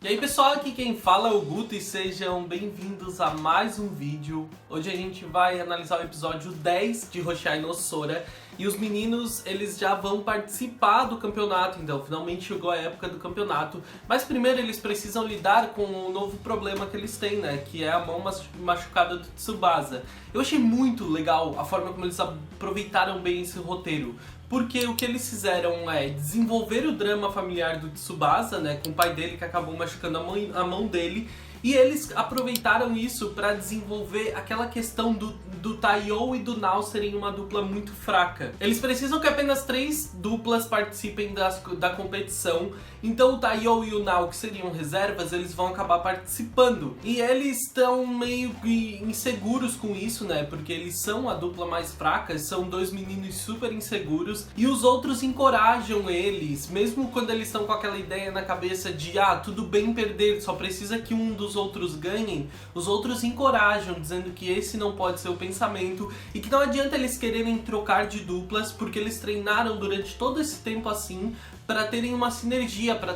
E aí pessoal, aqui quem fala é o Guto e sejam bem-vindos a mais um vídeo. Hoje a gente vai analisar o episódio 10 de Hoshai no Sora. E os meninos, eles já vão participar do campeonato, então finalmente chegou a época do campeonato. Mas primeiro eles precisam lidar com o novo problema que eles têm, né? Que é a mão machucada do Tsubasa. Eu achei muito legal a forma como eles aproveitaram bem esse roteiro. Porque o que eles fizeram é desenvolver o drama familiar do Tsubasa, né? Com o pai dele que acabou machucando a mão dele. E eles aproveitaram isso para desenvolver aquela questão do Taiyo e do Nao serem uma dupla muito fraca. Eles precisam que apenas 3 duplas participem da competição. Então o Taiyo e o Nao, que seriam reservas, eles vão acabar participando. E eles estão meio inseguros com isso, né? Porque eles são a dupla mais fraca, são 2 meninos super inseguros. E os outros encorajam eles, mesmo quando eles estão com aquela ideia na cabeça de tudo bem perder, só precisa que um dos outros ganhem. Os outros encorajam, dizendo que esse não pode ser o pensamento e que não adianta eles quererem trocar de duplas, porque eles treinaram durante todo esse tempo assim para terem uma sinergia, para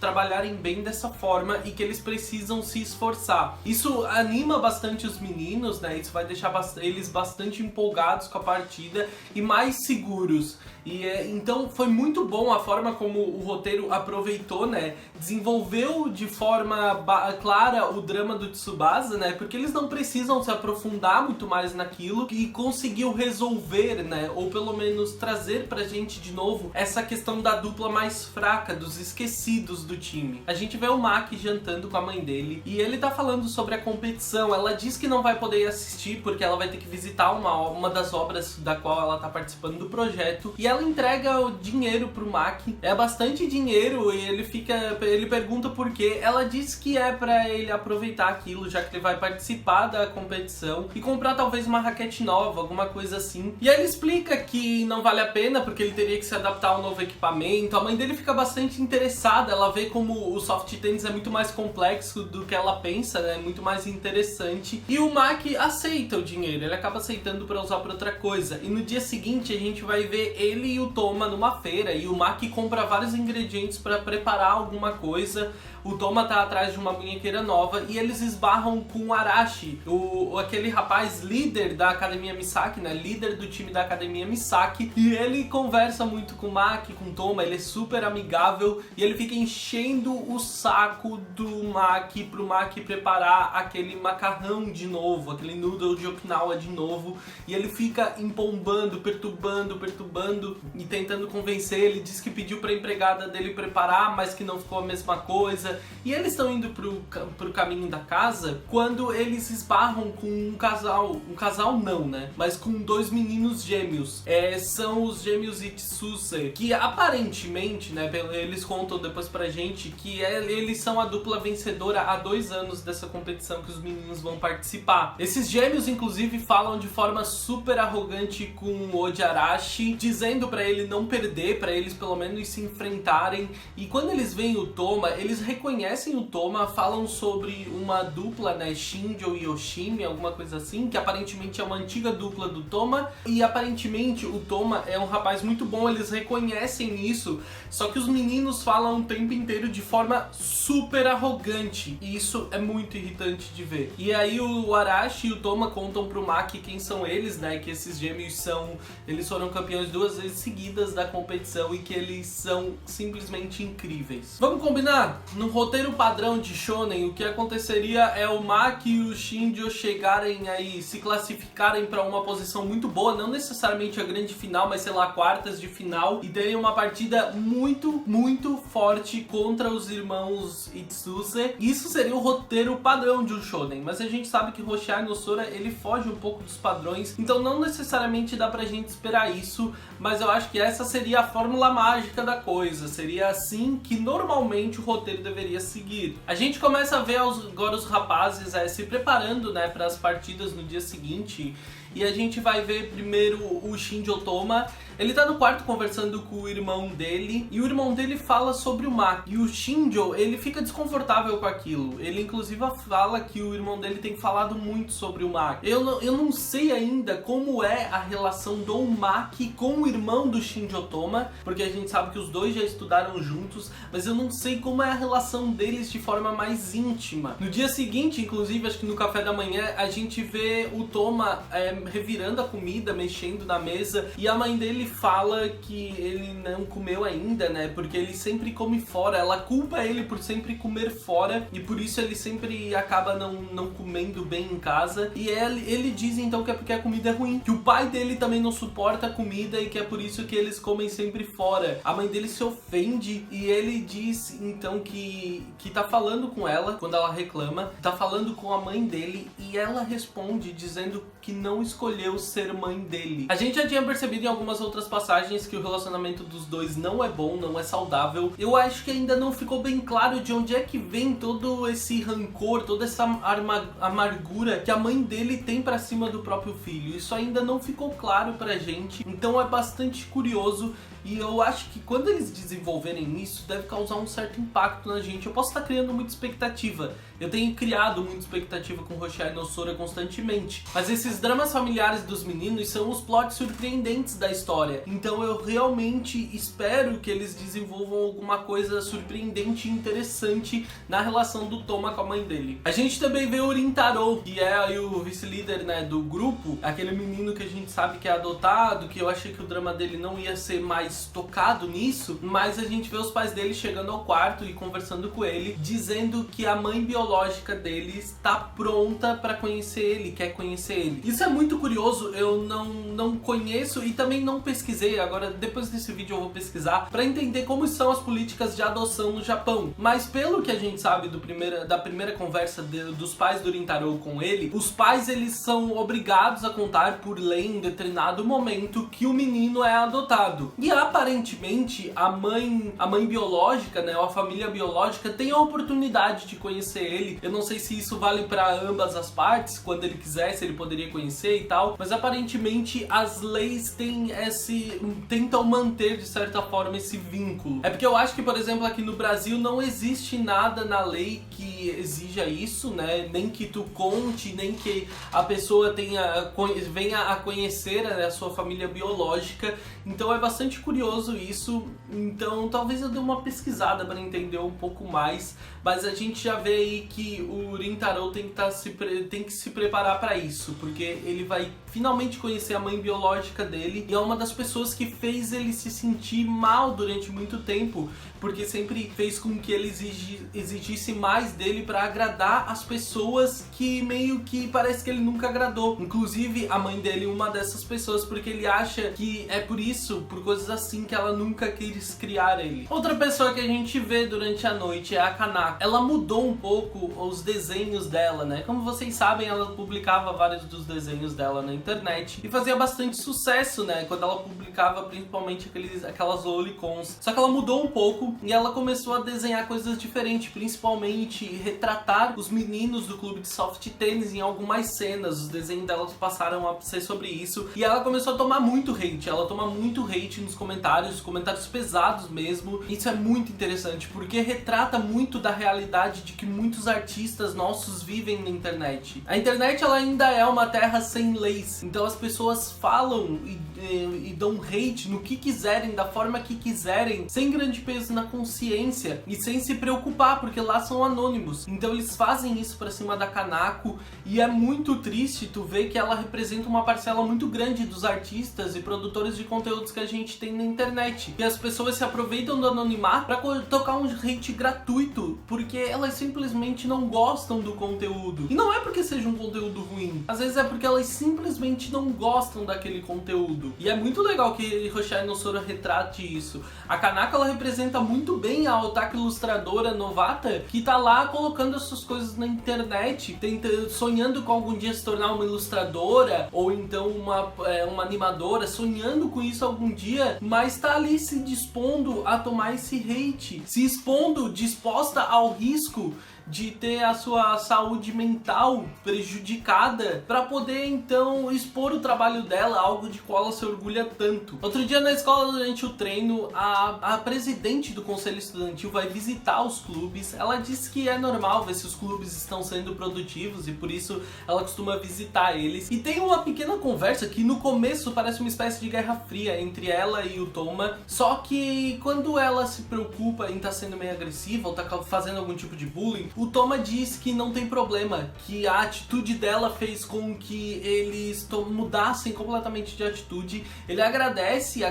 trabalharem bem dessa forma e que eles precisam se esforçar. Isso anima bastante os meninos, né? Isso vai deixar eles bastante empolgados com a partida e mais seguros. Então foi muito bom a forma como o roteiro aproveitou, né? Desenvolveu de forma clara o drama do Tsubasa, né? Porque eles não precisam se aprofundar muito mais naquilo e conseguiu resolver, né? Ou pelo menos trazer pra gente de novo essa questão da dupla mais fraca, dos esquecidos do time. A gente vê o Maki jantando com a mãe dele e ele tá falando sobre a competição. Ela diz que não vai poder assistir porque ela vai ter que visitar uma das obras da qual ela tá participando do projeto. E ela entrega o dinheiro pro Maki. É bastante dinheiro e ele pergunta por quê. Ela diz que é pra ele aproveitar aquilo, já que ele vai participar da competição e comprar talvez uma raquete nova, alguma coisa assim. E ele explica que não vale a pena porque ele teria que se adaptar ao novo equipamento. A mãe dele fica bastante interessada, ela vê como o soft tennis é muito mais complexo do que ela pensa, né? Muito mais interessante. E o Maki aceita o dinheiro, ele acaba aceitando pra usar pra outra coisa. E no dia seguinte a gente vai ver ele e o Toma numa feira e o Maki compra vários ingredientes pra preparar alguma coisa. O Toma tá atrás de uma munhequeira nova e eles esbarram com o Arashi, aquele rapaz líder da Academia Misaki, né? Líder do time da Academia Misaki. E ele conversa muito com o Maki, com o Toma, ele é super amigável e ele fica enchendo o saco do Maki pro Maki preparar aquele macarrão de novo, aquele noodle de Okinawa de novo. E ele fica empombando, perturbando e tentando convencer. Ele diz que pediu pra empregada dele preparar, mas que não ficou a mesma coisa. E eles estão indo pro caminho da casa quando eles esbarram com um casal não, né? Mas com 2 meninos gêmeos. São os gêmeos Itsuse, que aparentemente, né, eles contam depois pra gente que eles são a dupla vencedora há 2 anos dessa competição que os meninos vão participar. Esses gêmeos, inclusive, falam de forma super arrogante com o Oji Arashi, dizendo pra ele não perder, pra eles pelo menos se enfrentarem. E quando eles veem o Toma, eles reconhecem o Toma, falam sobre uma dupla, né, Shinjo e Yoshimi, alguma coisa assim, que aparentemente é uma antiga dupla do Toma, e aparentemente o Toma é um rapaz muito bom, eles reconhecem isso, só que os meninos falam o tempo inteiro de forma super arrogante, e isso é muito irritante de ver. E aí o Arashi e o Toma contam pro Maki quem são eles, né, que esses gêmeos eles foram campeões 2 vezes seguidas da competição e que eles são simplesmente incríveis. Vamos combinar? No roteiro padrão de Shonen, o que aconteceria é o Maki e o Shinjo chegarem aí, se classificarem para uma posição muito boa, não necessariamente a grande final, mas sei lá, quartas de final, e terem uma partida muito forte contra os irmãos Itsuse. Isso seria o roteiro padrão de um Shonen, mas a gente sabe que Hoshai no Sora, ele foge um pouco dos padrões, então não necessariamente dá pra gente esperar isso, mas eu acho que essa seria a fórmula mágica da coisa, seria assim que normalmente o roteiro deveria seguir. A gente começa a ver agora os rapazes se preparando, né, para as partidas no dia seguinte. e a gente vai ver primeiro o Shinji Otoma. Ele tá no quarto conversando com o irmão dele, e o irmão dele fala sobre o Maki. E o Shinjo, ele fica desconfortável com aquilo. Ele inclusive fala que o irmão dele tem falado muito sobre o Maki. Eu não sei ainda como é a relação do Maki com o irmão do Shinji Otoma, porque a gente sabe que os dois já estudaram juntos, mas eu não sei como é a relação deles de forma mais íntima. No dia seguinte, inclusive, acho que no café da manhã, a gente vê o Toma revirando a comida, mexendo na mesa, e a mãe dele fala que ele não comeu ainda, né? Porque ele sempre come fora. Ela culpa ele por sempre comer fora e por isso ele sempre acaba não comendo bem em casa. E ele diz então que é porque a comida é ruim, que o pai dele também não suporta a comida e que é por isso que eles comem sempre fora. A mãe dele se ofende e ele diz então que tá falando com ela quando ela reclama, tá falando com a mãe dele, e ela responde dizendo que não escolheu ser mãe dele. A gente já tinha percebido em algumas outras passagens que o relacionamento dos dois não é bom, não é saudável. Eu acho que ainda não ficou bem claro de onde é que vem todo esse rancor, toda essa amargura que a mãe dele tem pra cima do próprio filho. Isso ainda não ficou claro pra gente, então é bastante curioso. E eu acho que quando eles desenvolverem isso, deve causar um certo impacto na gente. Eu posso estar criando muita expectativa. Eu tenho criado muita expectativa com Hoshai no Sora constantemente. Mas esses dramas familiares dos meninos são os plots surpreendentes da história. Então eu realmente espero que eles desenvolvam alguma coisa surpreendente e interessante na relação do Toma com a mãe dele. A gente também vê o Rintaro, que é aí o vice-líder, né, do grupo. Aquele menino que a gente sabe que é adotado, que eu achei que o drama dele não ia ser mais tocado nisso, mas a gente vê os pais dele chegando ao quarto e conversando com ele, dizendo que a mãe biológica dele está pronta para conhecer ele, quer conhecer ele. Isso é muito curioso, eu não conheço e também não pesquisei. Agora, depois desse vídeo eu vou pesquisar para entender como são as políticas de adoção no Japão. Mas pelo que a gente sabe da primeira conversa dos pais do Rintaro com ele, os pais eles são obrigados a contar por lei em determinado momento que o menino é adotado. E aparentemente a mãe biológica, né, ou a família biológica tem a oportunidade de conhecer ele. Eu não sei se isso vale para ambas as partes, quando ele quisesse ele poderia conhecer e tal, mas aparentemente as leis tentam manter de certa forma esse vínculo. É porque eu acho que, por exemplo, aqui no Brasil não existe nada na lei que exija isso, né, nem que tu conte, nem que a pessoa venha a conhecer a sua família biológica. Então é bastante curioso isso, então talvez eu dê uma pesquisada para entender um pouco mais, mas a gente já vê aí que o Rintaro tem que se preparar para isso, porque ele vai finalmente conhecer a mãe biológica dele, e é uma das pessoas que fez ele se sentir mal durante muito tempo, porque sempre fez com que ele exigisse mais dele para agradar as pessoas que meio que parece que ele nunca agradou. Inclusive a mãe dele é uma dessas pessoas, porque ele acha que é por coisas assim que ela nunca quis criar ele. Outra pessoa que a gente vê durante a noite é a Kanako. Ela mudou um pouco os desenhos dela, né? Como vocês sabem, ela publicava vários dos desenhos dela na internet e fazia bastante sucesso, né? Quando ela publicava principalmente aquelas lolicons. Só que ela mudou um pouco e ela começou a desenhar coisas diferentes, principalmente retratar os meninos do clube de soft tênis em algumas cenas. Os desenhos dela passaram a ser sobre isso e ela começou a tomar muito hate. Ela toma muito hate nos comentários pesados mesmo. Isso é muito interessante porque retrata muito da realidade de que muitos artistas nossos vivem na internet. A internet ela ainda é uma terra sem leis, então as pessoas falam e dão hate no que quiserem, da forma que quiserem, sem grande peso na consciência e sem se preocupar, porque lá são anônimos. Então eles fazem isso pra cima da Kanako e é muito triste tu ver que ela representa uma parcela muito grande dos artistas e produtores de conteúdos que a gente tem na internet. E as pessoas se aproveitam do anonimato pra tocar um hate gratuito, porque elas simplesmente não gostam do conteúdo. E não é porque seja um conteúdo ruim, às vezes é porque elas simplesmente não gostam daquele conteúdo. E é muito legal que Hoshai no Sora retrate isso. A Kanako ela representa muito bem a otaku ilustradora novata que tá lá colocando as suas coisas na internet, sonhando com algum dia se tornar uma ilustradora ou então uma animadora, sonhando com isso algum dia, mas tá ali se dispondo a tomar esse hate, se expondo, disposta ao risco de ter a sua saúde mental prejudicada para poder então expor o trabalho dela, algo de qual ela se orgulha tanto. Outro dia na escola, durante o treino, a presidente do conselho estudantil vai visitar os clubes. Ela disse que é normal ver se os clubes estão sendo produtivos e por isso ela costuma visitar eles. E tem uma pequena conversa que no começo parece uma espécie de guerra fria entre ela e o Toma, só que quando ela se preocupa em estar sendo meio agressiva ou tá fazendo algum tipo de bullying, o Toma diz que não tem problema, que a atitude dela fez com que eles mudassem completamente de atitude. Ele agradece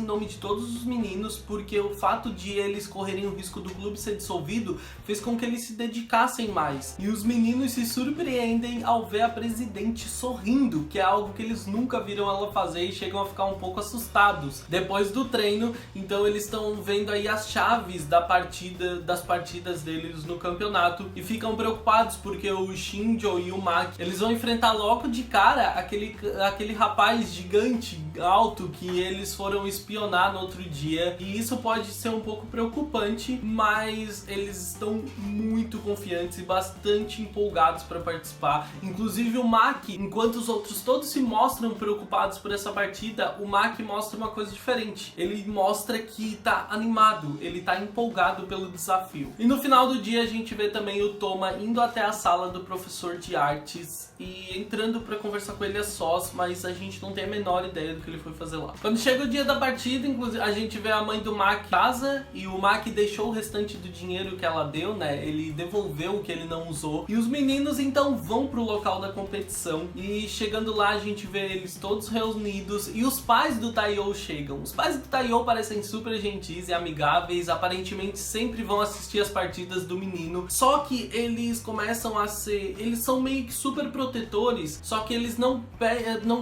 em nome de todos os meninos, porque o fato de eles correrem o risco do clube ser dissolvido fez com que eles se dedicassem mais. E os meninos se surpreendem ao ver a presidente sorrindo, que é algo que eles nunca viram ela fazer e chegam a ficar um pouco assustados. Depois do treino, então eles estão vendo aí as chaves das partidas deles no campeonato e ficam preocupados porque o Shinjo e o Maki, eles vão enfrentar logo de cara aquele rapaz gigante, alto, que eles foram espionar no outro dia, e isso pode ser um pouco preocupante, mas eles estão muito confiantes e bastante empolgados para participar. Inclusive o Maki, enquanto os outros todos se mostram preocupados por essa partida, o Maki mostra uma coisa diferente. Ele mostra que tá animado, ele tá empolgado pelo desafio. E no final do dia a gente vê também o Toma indo até a sala do professor de artes e entrando para conversar com ele a sós, mas a gente não tem a menor ideia do que ele foi fazer lá. Quando chega o dia da partida, inclusive, a gente vê a mãe do Maki em casa e o Maki deixou o restante do dinheiro que ela deu, né? Ele devolveu o que ele não usou. E os meninos então vão pro local da competição e chegando lá a gente vê eles todos reunidos e os pais do Taiyo chegam. Os pais do Taiyo parecem super gentis e amigáveis, aparentemente sempre vão assistir as partidas do menino, só que eles começam a ser... eles são meio que super protetores, só que eles não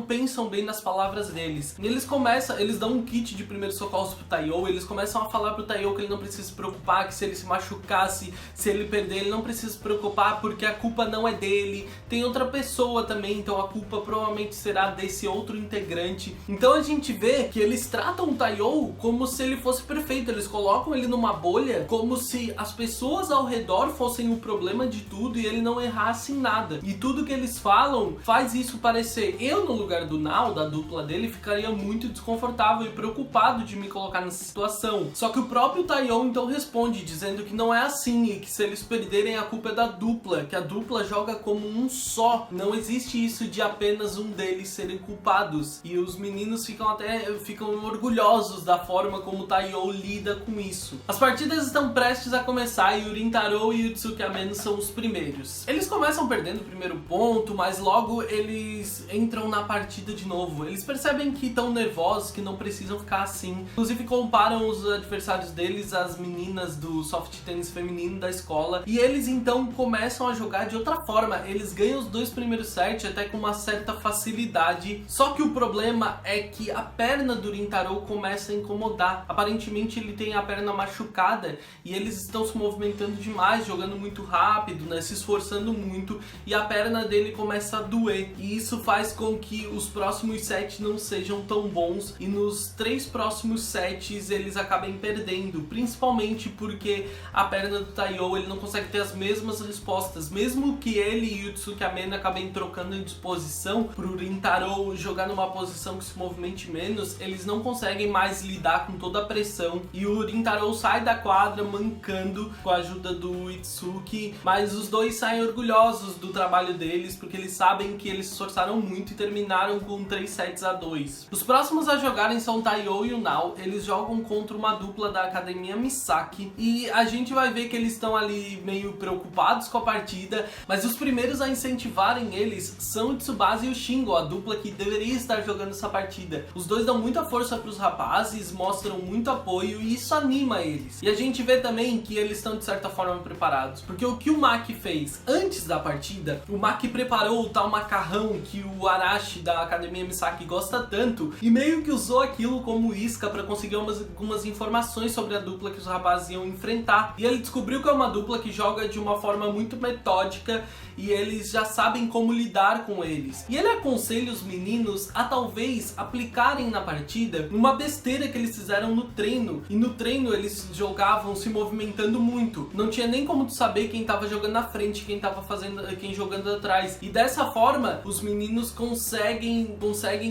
pensam bem nas palavras deles. E eles dão um kit de primeiros socorros pro Taiyo, eles começam a falar pro Taiyo que ele não precisa se preocupar, que se ele se machucasse, se ele perder, ele não precisa se preocupar porque a culpa não é dele, tem outra pessoa também, então a culpa provavelmente será desse outro integrante. Então a gente vê que eles tratam o Taiyo como se ele fosse perfeito, eles colocam ele numa bolha como se as pessoas ao redor fossem o problema de tudo e ele não errasse em nada. E tudo que eles falam faz isso parecer... eu no lugar do Nao, da dupla dele, ficaria muito desconfortável e preocupado de me colocar nessa situação. Só que o próprio Taiyo então responde dizendo que não é assim e que se eles perderem a culpa é da dupla, que a dupla joga como um só. Não existe isso de apenas um deles serem culpados. E os meninos ficam orgulhosos da forma como o Taiyo lida com isso. As partidas estão prestes a começar e o Rintaro e o Tsuki Ameno são os primeiros. Eles começam perdendo o primeiro ponto, mas logo eles entram na partida de novo. Eles percebem que estão nervosos, que não precisam ficar assim. Inclusive comparam os adversários deles às meninas do soft tênis feminino da escola. E eles então começam a jogar de outra forma. Eles ganham os 2 primeiros sets até com uma certa facilidade. Só que o problema é que a perna do Rintaro começa a incomodar. Aparentemente ele tem a perna machucada e eles estão se movimentando demais, jogando muito rápido, né, se esforçando muito, e a perna dele começa a doer. E isso faz com que os próximos sets não sejam tão bons e nos 3 próximos sets eles acabem perdendo, principalmente porque a perna do Taiyo ele não consegue ter as mesmas respostas, mesmo que ele e o Tsuki Ameno acabem trocando em disposição pro Rintaro jogar numa posição que se movimente menos, eles não conseguem mais lidar com toda a pressão e o Rintaro sai da quadra mancando com a ajuda do Itsuki, mas os dois saem orgulhosos do trabalho deles porque eles sabem que eles se esforçaram muito e terminaram com 3-2. Os próximos a jogarem são o Taiyo e o Nao. Eles jogam contra uma dupla da Academia Misaki e a gente vai ver que eles estão ali meio preocupados com a partida, mas os primeiros a incentivarem eles são o Tsubasa e o Shingo, a dupla que deveria estar jogando essa partida. Os dois dão muita força para os rapazes, mostram muito apoio e isso anima eles. E a gente vê também que eles estão de certa forma preparados, porque o que o Maki fez antes da partida, o Maki preparou o tal macarrão que o Arashi da Academia Misaki gosta tanto e meio que usou aquilo como isca para conseguir algumas informações sobre a dupla que os rapazes iam enfrentar. E ele descobriu que é uma dupla que joga de uma forma muito metódica e eles já sabem como lidar com eles. E ele aconselha os meninos a talvez aplicarem na partida numa besteira que eles fizeram no treino. E no treino eles jogavam se movimentando muito. Não tinha nem como tu saber quem tava jogando na frente, quem jogando atrás. E dessa forma, os meninos conseguem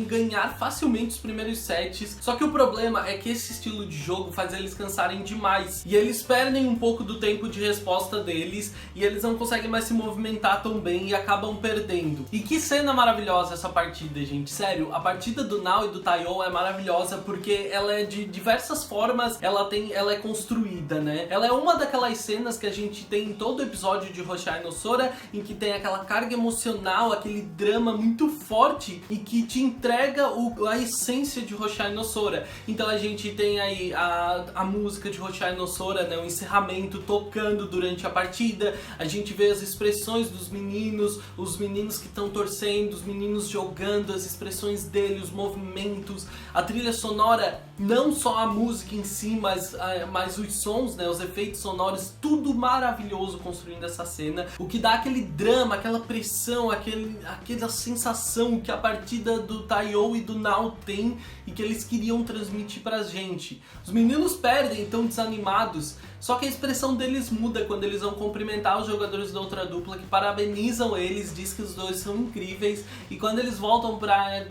ganhar facilmente os primeiros sets. Só que o problema é que esse estilo de jogo faz eles cansarem demais. E eles perdem um pouco do tempo de resposta deles. E eles não conseguem mais se movimentar tão bem e acabam perdendo. E que cena maravilhosa essa partida, gente. Sério, a partida do Nao e do Taiyo é maravilhosa porque ela é de diversas formas, ela é construída, né? Ela é uma daquelas cenas que a gente tem em todo episódio de Hoshai no Sora, em que tem aquela carga emocional, aquele drama muito forte e que te entrega a essência de Hoshai no Sora. Então a gente tem aí a música de Hoshai no Sora, né? O encerramento tocando durante a partida, a gente vê as expressões dos meninos, os meninos que estão torcendo, os meninos jogando, as expressões dele, os movimentos, a trilha sonora, não só a música em si, mas os sons, né, os efeitos sonoros, tudo maravilhoso construindo essa cena, o que dá aquele drama, aquela pressão, aquela sensação que a partida do Taiyo e do Nao tem e que eles queriam transmitir pra gente. Os meninos perdem, estão desanimados, só que a expressão deles muda quando eles vão cumprimentar os jogadores da outra dupla, que parabenizam eles, diz que os dois são incríveis, e quando eles voltam para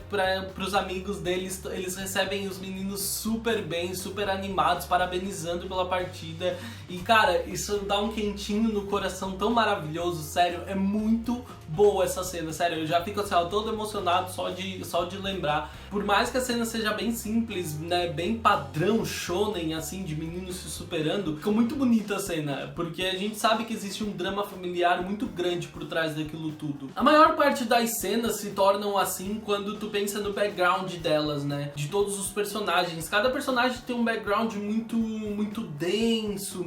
os amigos deles, eles recebem os meninos super bem, super animados, parabenizando pela partida. E cara, isso dá um quentinho no coração tão maravilhoso, sério, é muito boa essa cena, sério, eu já fico assim, ó, todo emocionado só de lembrar. Por mais que a cena seja bem simples, né, bem padrão shonen, assim, de meninos se superando, ficou muito bonita a cena, porque a gente sabe que existe um drama familiar muito grande por trás daquilo tudo. A maior parte das cenas se tornam assim quando tu pensa no background delas, né, de todos os personagens. Cada personagem tem um background muito denso,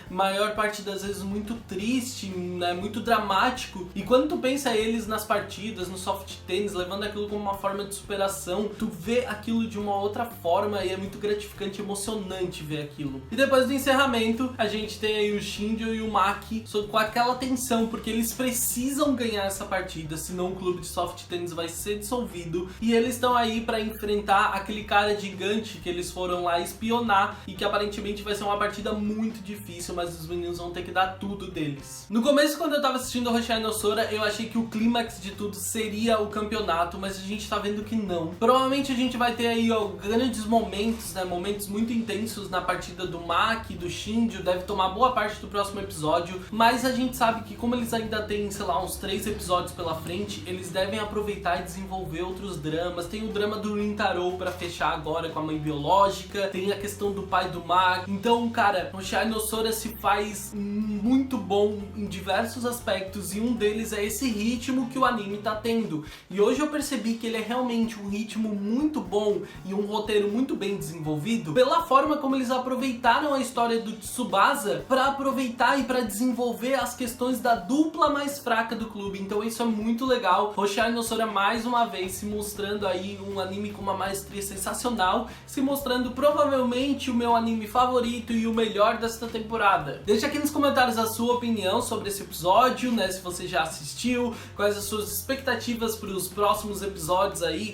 maior parte das vezes muito triste, né, muito dramático. E quando tu pensa eles nas partidas, no soft tennis, levando aquilo como uma forma de superação, tu vê aquilo de uma outra forma e é muito gratificante, emocionante ver aquilo. E depois do encerramento, a gente tem aí o Shinjo e o Maki com aquela tensão, porque eles precisam ganhar essa partida, senão o clube de soft tennis vai ser dissolvido. E eles estão aí pra enfrentar aquele cara gigante que eles foram lá espionar e que aparentemente vai ser uma partida muito difícil, mas os meninos vão ter que dar tudo deles. No começo, quando eu tava assistindo o Hoshai no Sora, eu achei que o clímax de tudo seria o campeonato, mas a gente tá vendo que não. Provavelmente a gente vai ter aí, ó, grandes momentos, né, momentos muito intensos na partida do Maki, do Shinjo, deve tomar boa parte do próximo episódio, mas a gente sabe que como eles ainda têm, sei lá, uns 3 episódios pela frente, eles devem aproveitar e desenvolver outros dramas. Tem o drama do Rintaro pra fechar agora com a mãe biológica, tem a questão do pai do Maki. Então, cara, Hoshai no Sora se faz muito bom em diversos aspectos e um deles é esse ritmo que o anime tá tendo. E hoje eu percebi que ele é realmente um ritmo muito bom e um roteiro muito bem desenvolvido pela forma como eles aproveitaram a história do Tsubasa para aproveitar e para desenvolver as questões da dupla mais fraca do clube. Então isso é muito legal. Hoshai no Sora mais uma vez se mostrando aí um anime com uma maestria sensacional, se mostrando provavelmente o meu anime favorito e o melhor desta temporada. Deixa aqui nos comentários a sua opinião sobre esse episódio, né, se você já assistiu, quais as suas expectativas para os próximos episódios aí,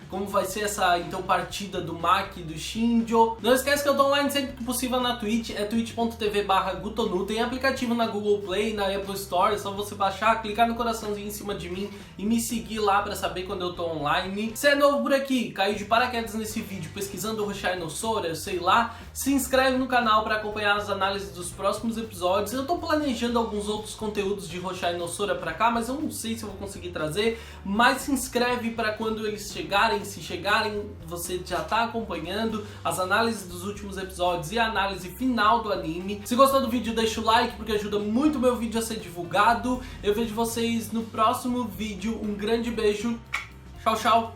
como vai ser essa então partida do Maki e do Shinjo. Não esquece que eu tô online sempre que possível na Twitch, é twitch.tv/Gutonu, tem aplicativo na Google Play, na Apple Store, é só você baixar, clicar no coraçãozinho em cima de mim e me seguir lá pra saber quando eu tô online. Se é novo por aqui, caiu de paraquedas nesse vídeo pesquisando o Hoshai no Sora, sei lá, se inscreve no canal pra acompanhar as análises dos próximos episódios. Eu tô planejando alguns outros conteúdos de Hoshai no Sora pra cá, mas eu não sei se eu vou conseguir trazer, mas se inscreve pra quando eles chegarem, se chegarem, você já tá acompanhando as análises dos últimos episódios e a análise final do anime. Se gostou do vídeo, deixa o like, porque ajuda muito o meu vídeo a ser divulgado. Eu vejo vocês no próximo vídeo. Um grande beijo. Tchau, tchau.